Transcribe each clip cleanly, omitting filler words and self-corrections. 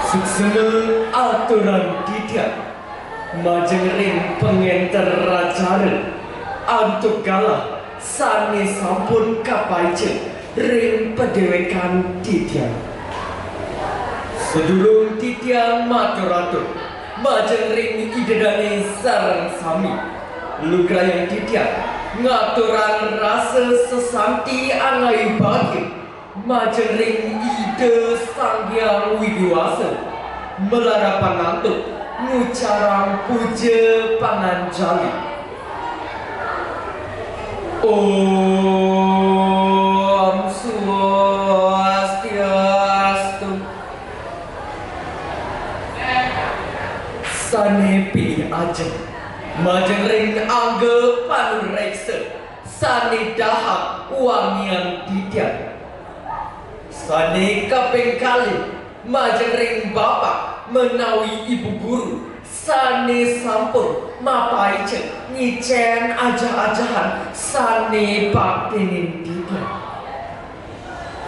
Suksema aturan tidak majengring pengenter racara untuk galah sane sampun kapaice ring pedewekan titiang. Sedulung titiang matur-atur majengring idedane sareng sami lugrayan titiang ngaturan rasa sesanti angai bagi majengring ide sang hyang widiwasa melarapan ngantuk ngucarang puja panganjali. Om Swastiastu. Sane pilih aja majengring angge panureksa sane dahak wangian tidak. Sane kaping kali majengring bapak menawi ibu guru sane sampun mapai cek ngicen aja-ajahan sane baktinin tidak.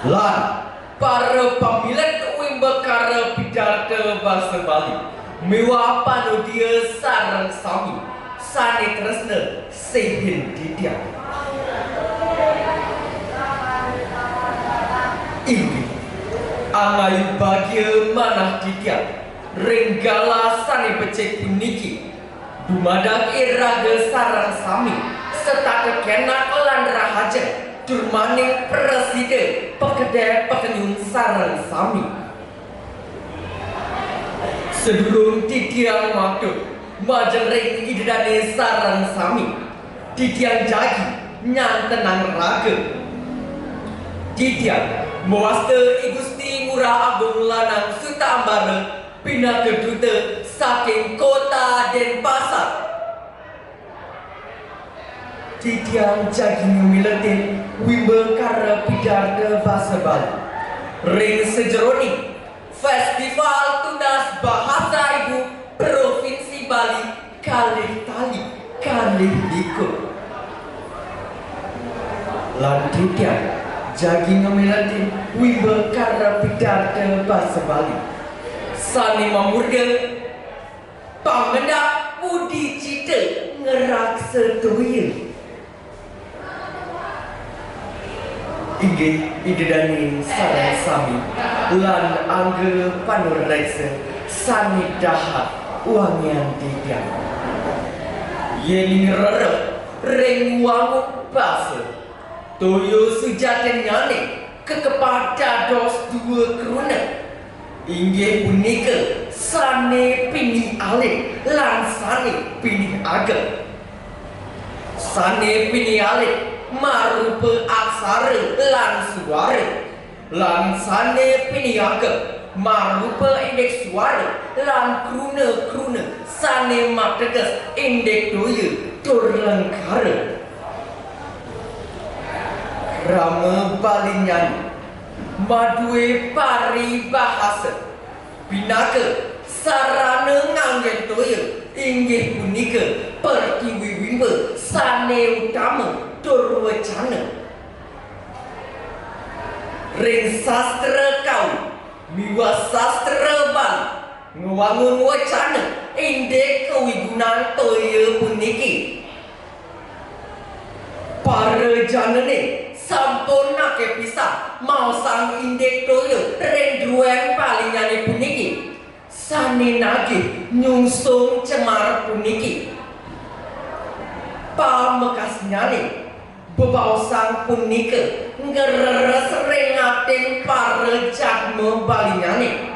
Lan para pamilet wimbekara pidato basa Bali mewah panudia sareng sami sane tresna sehin tidak. Ini angai bagia manah tidak renggala sane becek puniki dumadak iraga sarang sami serta kekenak lan rahaja durmaning presiden pekedai pekenyun sarang sami. Sedulung titiang maktub majengring idedane sarang sami titiang jagi nyantenang raga titiang Muasta Igusti Ngurah Agung Lanang Sutambara Pina Keduta saking kota Denpasar. Titiang jagi ngemiletin wimbekara pidato basa Bali ring sejeroni Festival Tunas Bahasa Ibu Provinsi Bali kalih tali kalih likur. Lan titiang jagi ngemilatin wimbekara pidato basa Bali sani mamurga pamendak budi cita ngerak setuya. Inggih idedani sareng sami lan angge panureksa sani dahak wangian tidak. Yening rerep ring wangu basa toyo sujaten nyane kekepada dos dua keruna inggih punika sane pini alit lan sane pini agak. Sane pini alit marupa aksara lan suara lan sane pini agak marupa indeks suara lan kruna sane mateges indeks doya tur lengkara. Rama balinyan madue pari bahasa pinaka sarana nganggen toya inggih punika pertiwi wimba sane utama tur wacana. Ring sastra kau miwa sastra Bali ngewangun wacana indek kewigunan toya puniki para janane sampun nake pisah mau sang indek toyo rendruan palingane puniki sane nage nyungsung cemar puniki pamekas nyane bebau sang punika ngereres rengaten para jagme palingane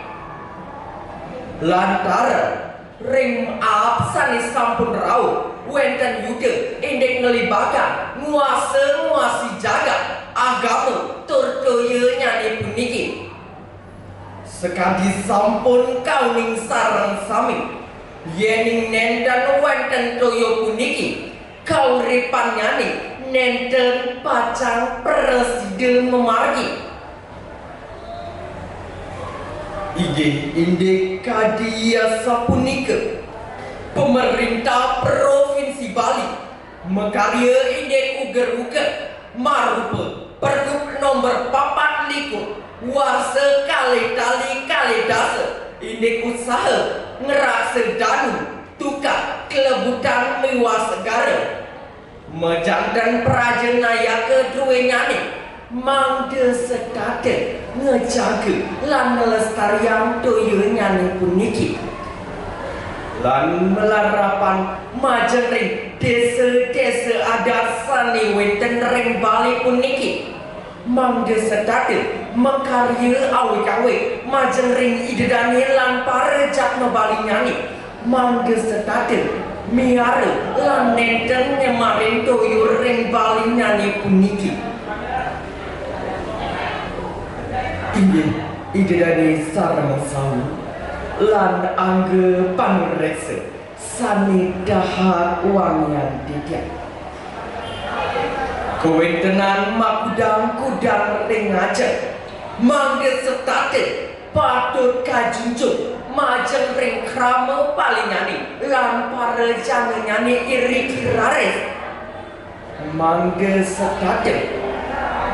lantara ring ap sane sampun rau wenten yuda indek ngelibakan nguasi jagat agama turtoyo nyane puniki sekadi sampun kauning sarang sami yening nenten wenten toyo puniki kau ripan nyane nenten pacang presiden memargi ige indek kadia sapunika pemerintah provinsi Bali mekarya indek uger-uger marupa Pergub nomor 4 likur warsa kali tali kali dasa Indek usaha ngerasa danu tukar kelebutan mewah segara. Mejang dan prajenaya keduanya ni mangda sekata ngejaga lan melestarian toyonya ni puniki. Lan melarapan majering desa-desa adat sani wenten ring bali puniki. Mangda sekata mekarya awik-awik majering idedani lan para jak mebalinya ni. Mangda sekata miara lan nenten nyemarin toyo ring balinya ni puniki. Ide dari sarang sawu lan angge panreksa sani dahar wangian didiak. Kewentenan makudang-kudang ring aja mangge setate patut kajunjung majeng ring krama paling nyani lan para jangan nyani iri kirares. Mangge setate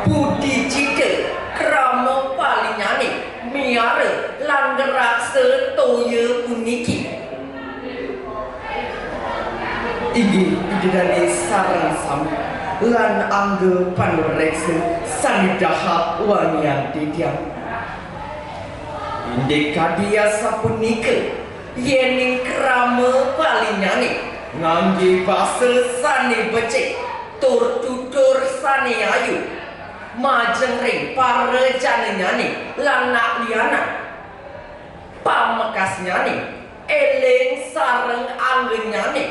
budi cita krama paling nyani miara lan gerak setoya puniki. Ini dari sarang sami lan angge panreksa sanidahap wangian didiam. Indek kadia sapunika yening krama paling nyani ngangge bahasa sani becik tur tutur sani ayu majeng ring para jana nyani lan nak liana pamekas nyani eleng sareng angge nyani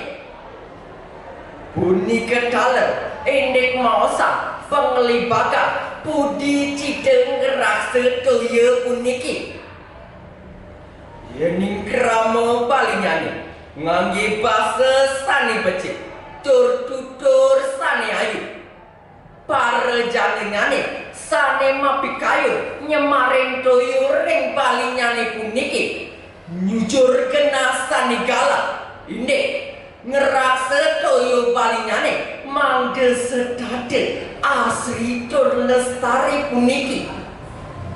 punika kala indek mausa penglibatan budi cita ngerak setoya puniki. Yening krama paling nyani ngangge bahasa sani becik tur tutur sani ayu para jane nyani sane mapi kayu nyemarin toyo ring paling nyani puniki nyujur kena sani galak inde ngerasa toyo paling nyani mangge sedade asri tur lestari puniki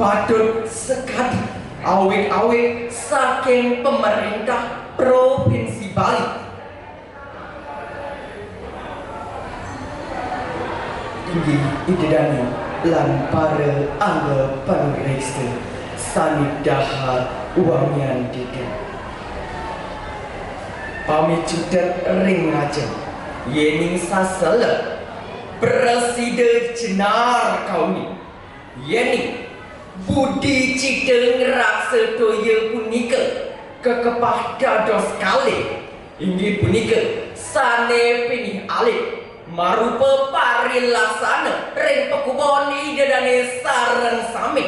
patut sekali awet-awet saking pemerintah Provinsi Bali. Tinggi idedani lan para angga panreksa sanidahar wangian didiam. Pami cutet ring aja yening sasala presiden jenar kauni yening budi cita ngerak setoya punika kekepah dados kali. Ini punika sane pinih alih marupa pari laksana ring pekubon ide dane sarang sami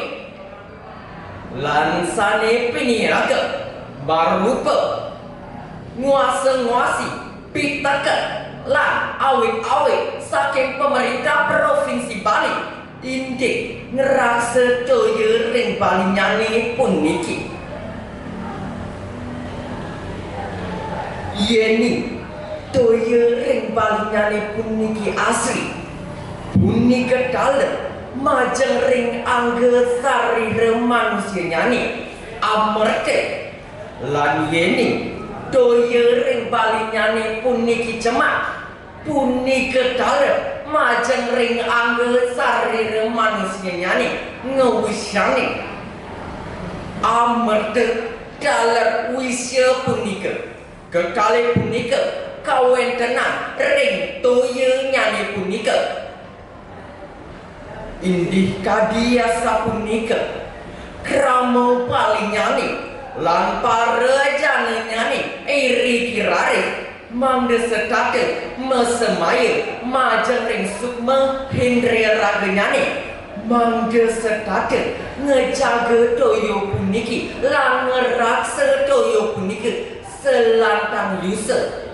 lan sane pinih raga marupa nguasa-nguasi pitakan lan awik-awik saking pemerintah Provinsi Bali. Indek ngerasa toya ring paling nyani puniki. Yeni toya ring paling nyani puniki asli punika kala majeng ring angga sarira manusia nyani amerte lan yeni toya ring paling nyani puniki cemak punika kala majeng ring angga sarira manusia nyani ngewisyani amerte dalam wisya punika kekali punika kawen tenang ring toya nyani punika indih kadia sapunika krama paling nyani lan para jana nyani iri kirari mangda setate mesemaya majeng ring sukma hindria raga nyani mangda setate ngejaga toyo puniki lan ngeraksa toyo puniki selantang yusa.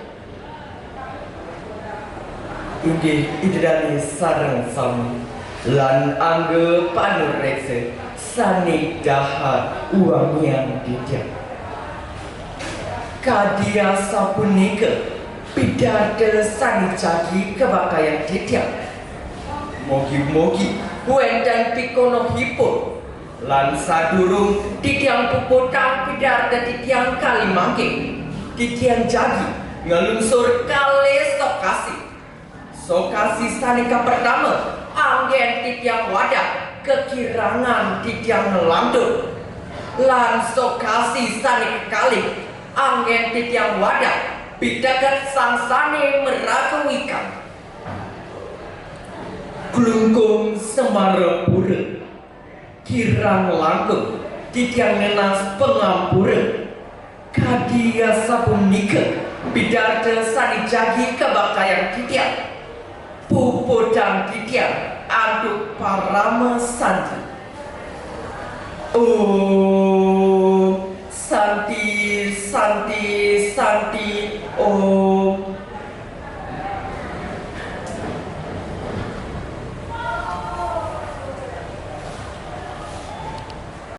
Inggih idedani sareng sami lan angga panreksa sanidahar wangian didiam. Kadia sapunika pidada sanijagi kebakayan didiam. Mogi-mogi wenten pikono hipur Lan sadurung titiang puputang pidar dan titiang kalimangke, titiang jagi ngelungsur kali Sokasi sanika pertama anggen titiang wadah kekirangan titiang ngelantur. Lan sokasi sanika kali anggen titiang wadah pidakat sangsane merakuikan. Glungkung semarapura kirang langkung titiang nenas pengampura. Kadia sapunika bidarta sani jagi kebakayang titiang. Puputang titiang aduk parama santi. Oh, santi, santi, santi. Oh.